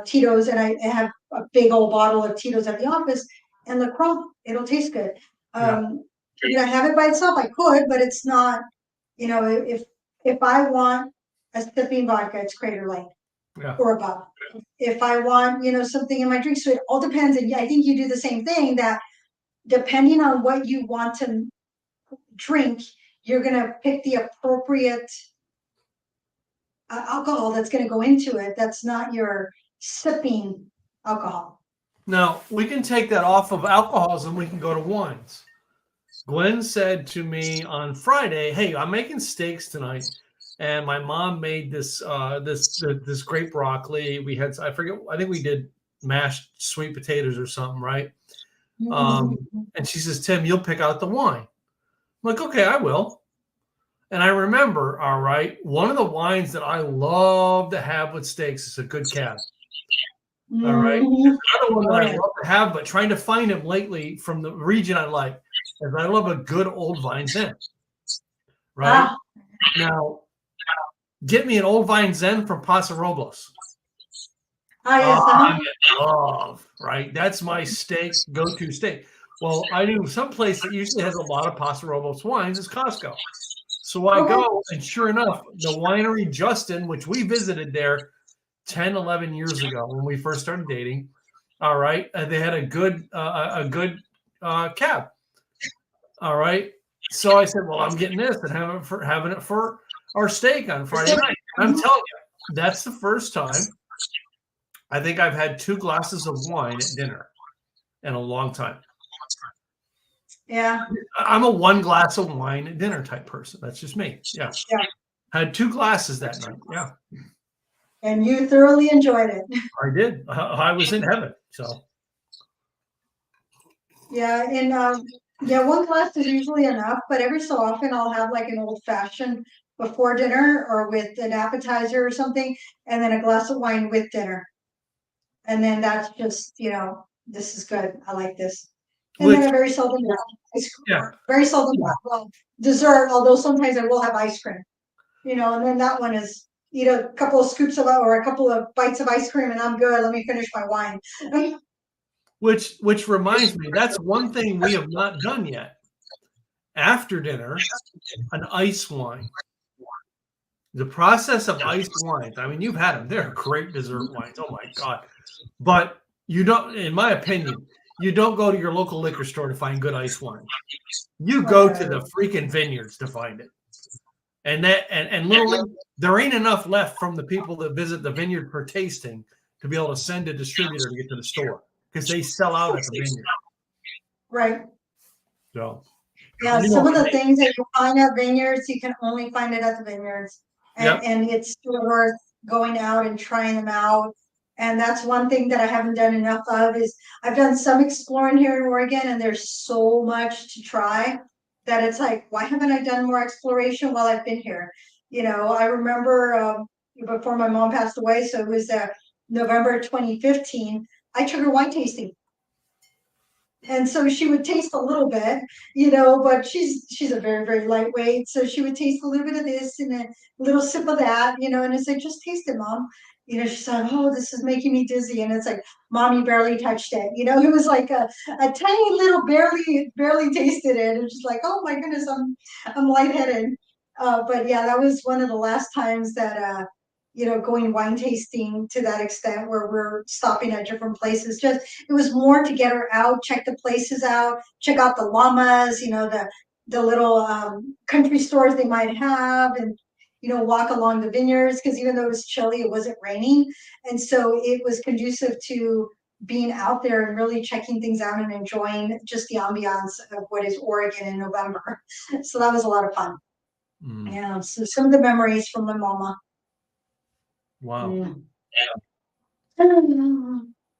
Tito's, and I have a big old bottle of Tito's at the office, and the crump, it'll taste good. Have it by itself, I could, but it's not, if I want a sipping vodka, it's Crater Lake or above. If I want, something in my drink, so it all depends. And I think you do the same thing, that depending on what you want to drink, you're going to pick the appropriate alcohol that's going to go into it. That's not your sipping alcohol. Now, we can take that off of alcohols and we can go to wines. Glenn said to me on Friday, hey, I'm making steaks tonight. And my mom made this this great broccoli. We had, I think we did mashed sweet potatoes or something, right? And she says, Tim, you'll pick out the wine. I'm like, okay, I will. And I remember, all right, one of the wines that I love to have with steaks is a good cab. All right. Another one that I love to have, but trying to find them lately from the region I like, is I love a good old vine zen. Right? Now, get me an old vine zen from Paso Robles. I love, right? That's my steak, go-to steak. Well, I knew some place that usually has a lot of Paso Robles wines is Costco. So I go, and sure enough, the winery Justin, which we visited there 10, 11 years ago when we first started dating, all right, they had a good cab. All right. So I said, well, I'm getting this and having it for our steak on Friday night. I'm telling you, that's the first time I think I've had 2 glasses of wine at dinner in a long time. Yeah. I'm a 1 glass of wine at dinner type person. That's just me. Yeah. Had 2 glasses that night. Yeah. And you thoroughly enjoyed it. I did. I was in heaven. So. Yeah. And 1 glass is usually enough, but every so often I'll have like an old fashioned before dinner or with an appetizer or something, and then a glass of wine with dinner. And then that's just, this is good. I like this. And then I very seldom have ice cream. Yeah. Very seldom have dessert, although sometimes I will have ice cream. And then that one is, eat a couple of scoops of or a couple of bites of ice cream and I'm good. Let me finish my wine. Which reminds me, that's one thing we have not done yet. After dinner, an ice wine. The process of iced wines. I mean, you've had them. They're great dessert wines. Oh my God. But you don't, in my opinion, you don't go to your local liquor store to find good ice wine. You go to the freaking vineyards to find it. And literally there ain't enough left from the people that visit the vineyard per tasting to be able to send a distributor to get to the store because they sell out at the vineyard. Right. So yeah, some of the things that you find at vineyards, you can only find it at the vineyards. And it's still worth going out and trying them out. And that's one thing that I haven't done enough of is I've done some exploring here in Oregon and there's so much to try that it's like, why haven't I done more exploration while I've been here? I remember before my mom passed away, so it was November 2015, I took her wine tasting. And so she would taste a little bit, but she's a very, very lightweight. So she would taste a little bit of this and a little sip of that, and it's like, just taste it, Mom. She's like, oh, this is making me dizzy. And it's like, Mommy barely touched it. It was like a tiny little barely tasted it. And she's like, oh my goodness, I'm lightheaded. But yeah, that was one of the last times that going wine tasting to that extent where we're stopping at different places. Just it was more to get her out, check the places out, check out the llamas, the little country stores they might have, and walk along the vineyards because even though it was chilly, it wasn't raining, and so it was conducive to being out there and really checking things out and enjoying just the ambiance of what is Oregon in November. So that was a lot of fun. Yeah, so some of the memories from my mama. Wow. Yeah.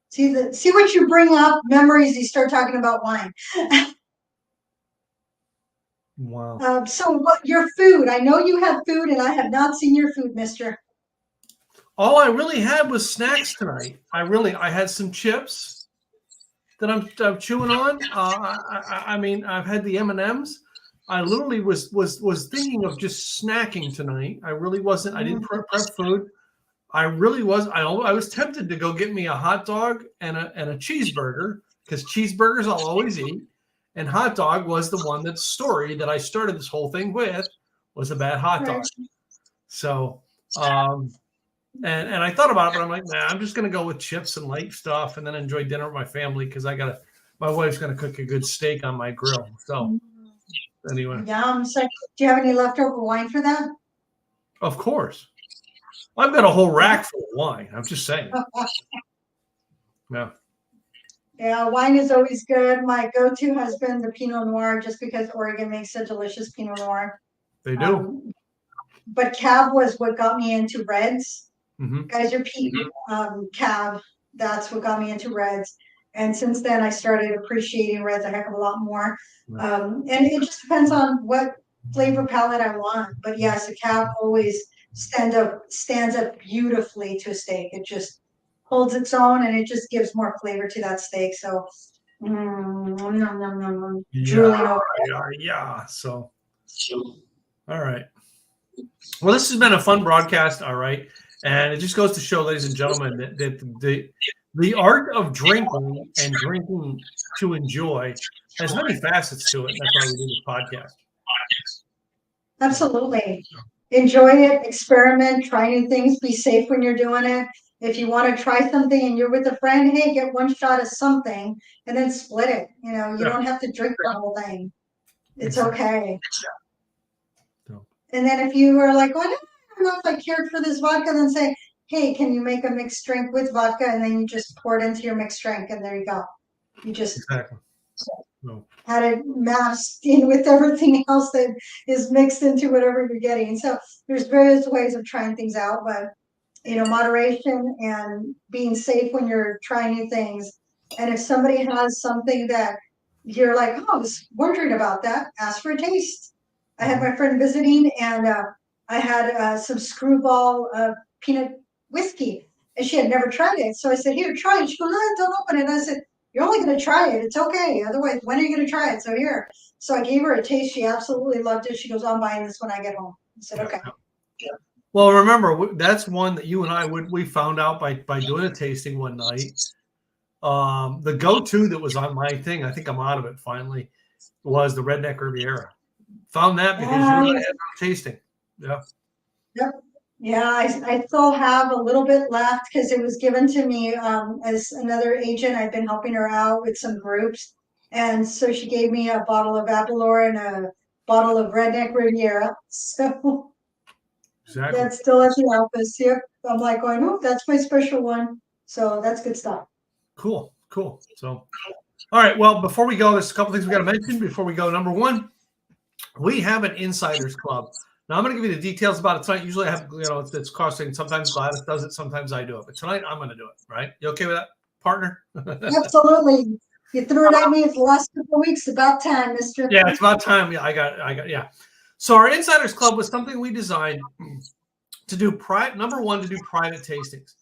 See what you bring up, memories, you start talking about wine. Wow. So what your food? I know you have food and I have not seen your food, mister. All I really had was snacks tonight. I had some chips that I'm chewing on. I mean, I've had the M&Ms. I literally was thinking of just snacking tonight. I really wasn't. I didn't prep food. I really was. I was tempted to go get me a hot dog and a cheeseburger because cheeseburgers I'll always eat, and hot dog was the one that story that I started this whole thing with was a bad hot dog. So, and I thought about it, but I'm like, nah, I'm just gonna go with chips and light stuff, and then enjoy dinner with my family because my wife's gonna cook a good steak on my grill. So, anyway, Yum. So, do you have any leftover wine for that? Of course. I've got a whole rack full of wine. I'm just saying. Yeah. Yeah, wine is always good. My go-to has been the Pinot Noir just because Oregon makes a delicious Pinot Noir. They do. But Cab was what got me into reds. Mm-hmm. Geyser Peak, Cab, that's what got me into reds. And since then, I started appreciating reds a heck of a lot more. And it just depends on what flavor palette I want. But yes, a Cab always stands up beautifully to a steak. It just holds its own and it just gives more flavor to that steak. So, drooling over it. Yeah. So, all right. Well, this has been a fun broadcast. All right. And it just goes to show, ladies and gentlemen, that the art of drinking and drinking to enjoy has many facets to it. That's why we do this podcast. Absolutely. Enjoy it, experiment, try new things, be safe when you're doing it. If you want to try something and you're with a friend, hey, get one shot of something and then split it. You don't have to drink the whole thing. It's okay. And then if you are like, well, I don't know if I cared for this vodka, then say, hey, can you make a mixed drink with vodka? And then you just pour it into your mixed drink and there you go. You just had it masked in with everything else that is mixed into whatever you're getting. So there's various ways of trying things out, but moderation and being safe when you're trying new things. And if somebody has something that you're like, oh, I was wondering about that, ask for a taste. I had my friend visiting and I had some screwball peanut whiskey and she had never tried it. So I said, here, try it. She goes, no, don't open it. And I said, you're only going to try it. It's okay. Otherwise, when are you going to try it? So here. So I gave her a taste. She absolutely loved it. She goes, I'm buying this when I get home. I said, okay. Well, remember, that's one that you and I we found out by doing a tasting one night. The go-to that was on my thing, I think I'm out of it finally, was the Redneck Riviera. Found that because you and I had a tasting. Yeah. Yep. Yeah, I still have a little bit left because it was given to me as another agent. I've been helping her out with some groups. And so she gave me a bottle of Adelor and a bottle of Redneck Riviera. So Exactly. that's still at the office. Yep. I'm like going, oh, that's my special one. So that's good stuff. Cool. So, all right. Well, before we go, there's a couple things we got to mention before we go. Number one, we have an insiders club. Now I'm going to give you the details about it tonight. Usually I have, it's costing. Sometimes Gladys does it. Sometimes I do it. But tonight I'm going to do it. Right? You okay with that, partner? Absolutely. You threw it at me the last couple of weeks. About time, Mister. Yeah, it's about time. Yeah, I got. Yeah. So our insiders club was something we designed to do. Number one, to do private tastings.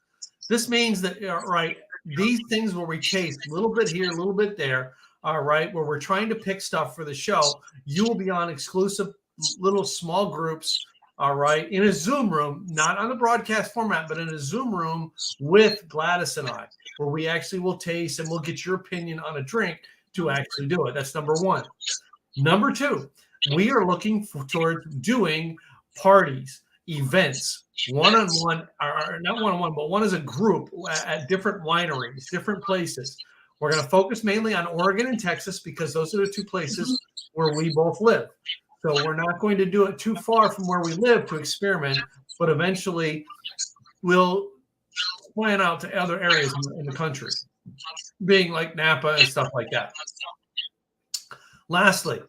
This means that right, these things where we taste a little bit here, a little bit there. All right, where we're trying to pick stuff for the show. You will be on exclusive little small groups. All right, in a Zoom room, not on the broadcast format, but in a Zoom room with Gladys and I, where we actually will taste and we'll get your opinion on a drink to actually do it. That's number one. Number two, we are looking towards doing parties, events, one-on-one, or not one-on-one, but one as a group at different wineries, different places. We're going to focus mainly on Oregon and Texas because those are the two places where we both live. So we're not going to do it too far from where we live to experiment, but eventually we'll plan out to other areas in the country, being like Napa and stuff like that. Lastly,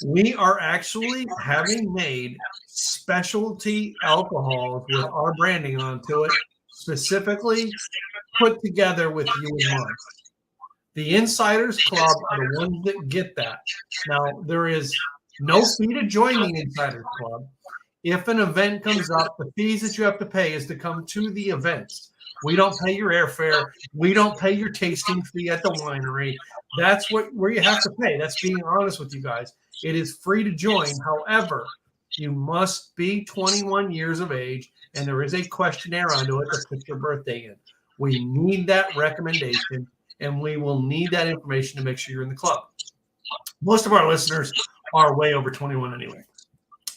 we are actually having made specialty alcohols with our branding onto it, specifically put together with you in mind. The Insiders Club are the ones that get that. Now, there is no fee to join the Insiders Club. If an event comes up, the fees that you have to pay is to come to the events. We don't pay your airfare. We don't pay your tasting fee at the winery. That's where you have to pay. That's being honest with you guys. It is free to join. However, you must be 21 years of age, and there is a questionnaire onto it to put your birthday in. We need that recommendation, and we will need that information to make sure you're in the club. Most of our listeners are way over 21 anyway.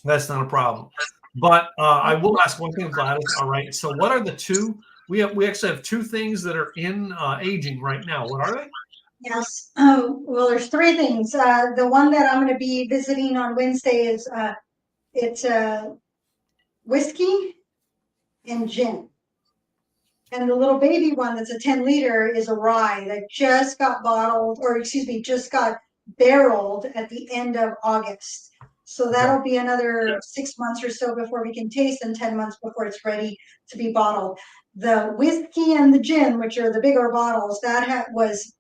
That's not a problem. But I will ask one thing, Gladys. All right. So what are the two? We actually have two things that are in aging right now. What are they? Yes. Well, there's three things. The one that I'm going to be visiting on Wednesday is it's whiskey and gin. And the little baby one that's a 10-liter is a rye that just got bottled, or excuse me, just got barreled at the end of August. So that'll be another 6 months or so before we can taste, and 10 months before it's ready to be bottled. The whiskey and the gin, which are the bigger bottles, that was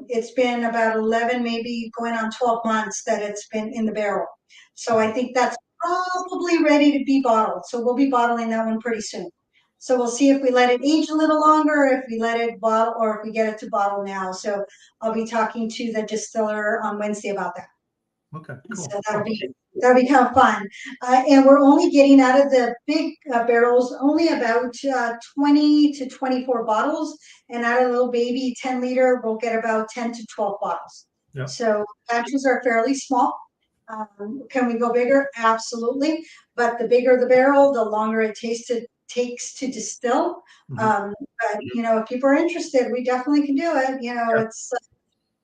it's been about 11, maybe going on 12 months that it's been in the barrel. So I think that's probably ready to be bottled. So we'll be bottling that one pretty soon. So we'll see if we let it age a little longer, if we let it bottle, or if we get it to bottle now. So I'll be talking to the distiller on Wednesday about that. Okay, cool. So that'll be kind of fun. And we're only getting out of the big barrels only about 20 to 24 bottles, and out of the little baby 10-liter, we'll get about 10 to 12 bottles. Yeah. So batches are fairly small. Can we go bigger? Absolutely. But the bigger the barrel, the longer it takes to distill. But if people are interested, we definitely can do it. It's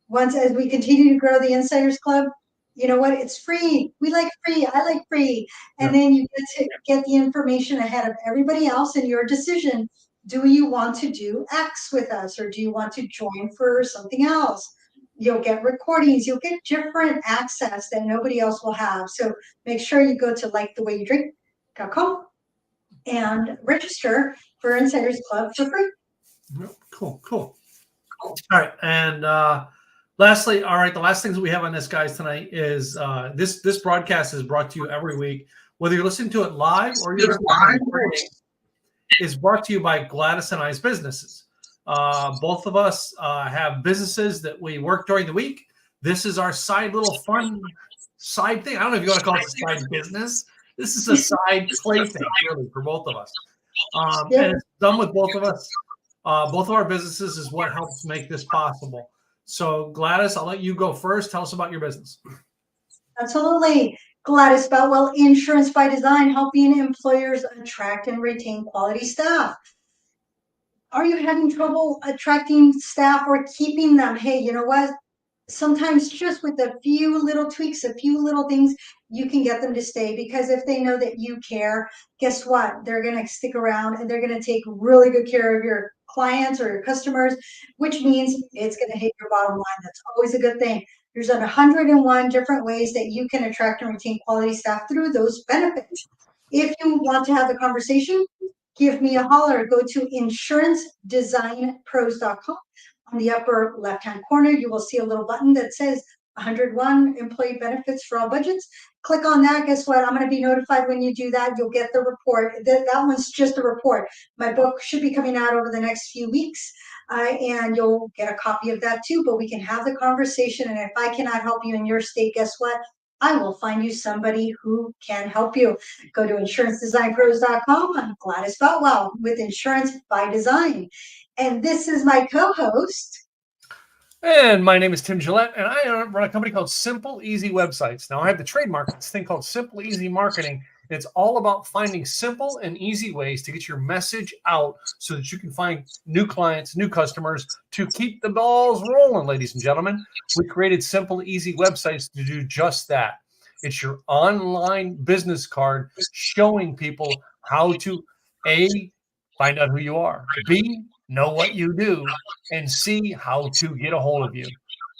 once as we continue to grow the Insiders Club, you know what? It's free. We like free. I like free. And then you get to get the information ahead of everybody else, and your decision. Do you want to do X with us, or do you want to join for something else? You'll get recordings. You'll get different access that nobody else will have. So make sure you go to likethewayyoudrink.com and register for Insiders Club for free. Cool. All right. And lastly, all right, the last things we have on this, guys, tonight is this broadcast is brought to you every week. Whether you're listening to it live or you're listening to it, is brought to you by Gladys and I's businesses. Both of us have businesses that we work during the week. This is our little fun side thing. I don't know if you want to call it a side business. This is a side play thing, really, for both of us. Yeah. And it's done with both of us. Both of our businesses is what helps make this possible. So, Gladys, I'll let you go first. Tell us about your business. Absolutely. Gladys Boutwell, Insurance by Design, helping employers attract and retain quality staff. Are you having trouble attracting staff or keeping them? Hey, you know what? Sometimes just with a few little tweaks, a few little things, you can get them to stay, because if they know that you care, guess what? They're going to stick around and they're going to take really good care of your clients or your customers, which means it's going to hit your bottom line. That's always a good thing. There's 101 different ways that you can attract and retain quality staff through those benefits. If you want to have a conversation, give me a holler. Go to insurancedesignpros.com. On the upper left-hand corner, you will see a little button that says 101 employee benefits for all budgets. Click on that. Guess what? I'm going to be notified when you do that. You'll get the report. That one's just a report. My book should be coming out over the next few weeks, and you'll get a copy of that too. But we can have the conversation, and if I cannot help you in your state, guess what? I will find you somebody who can help you. Go to insurancedesignpros.com. I'm Gladys Boutwell with Insurance by Design. And this is my co-host. And my name is Tim Gillette, and I run a company called Simple Easy Websites. Now, I have the trademark, this thing called Simple Easy Marketing. It's all about finding simple and easy ways to get your message out so that you can find new clients, new customers, to keep the balls rolling, ladies and gentlemen. We created Simple Easy Websites to do just that. It's your online business card showing people how to, A, find out who you are, B, know what you do, and C, how to get a hold of you.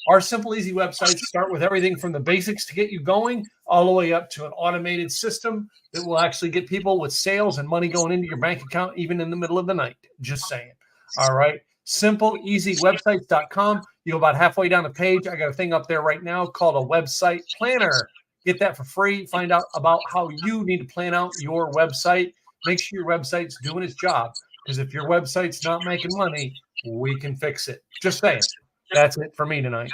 Our Simple Easy websites start with everything from the basics to get you going all the way up to an automated system that will actually get people with sales and money going into your bank account even in the middle of the night. Just saying. All right. SimpleEasyWebsites.com. You go about halfway down the page. I got a thing up there right now called a website planner. Get that for free. Find out about how you need to plan out your website. Make sure your website's doing its job. Because if your website's not making money, we can fix it. Just saying. That's it for me tonight.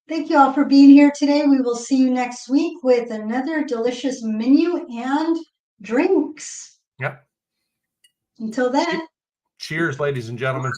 Thank you all for being here today. We will see you next week with another delicious menu and drinks. Yep. Until then. Cheers, ladies and gentlemen.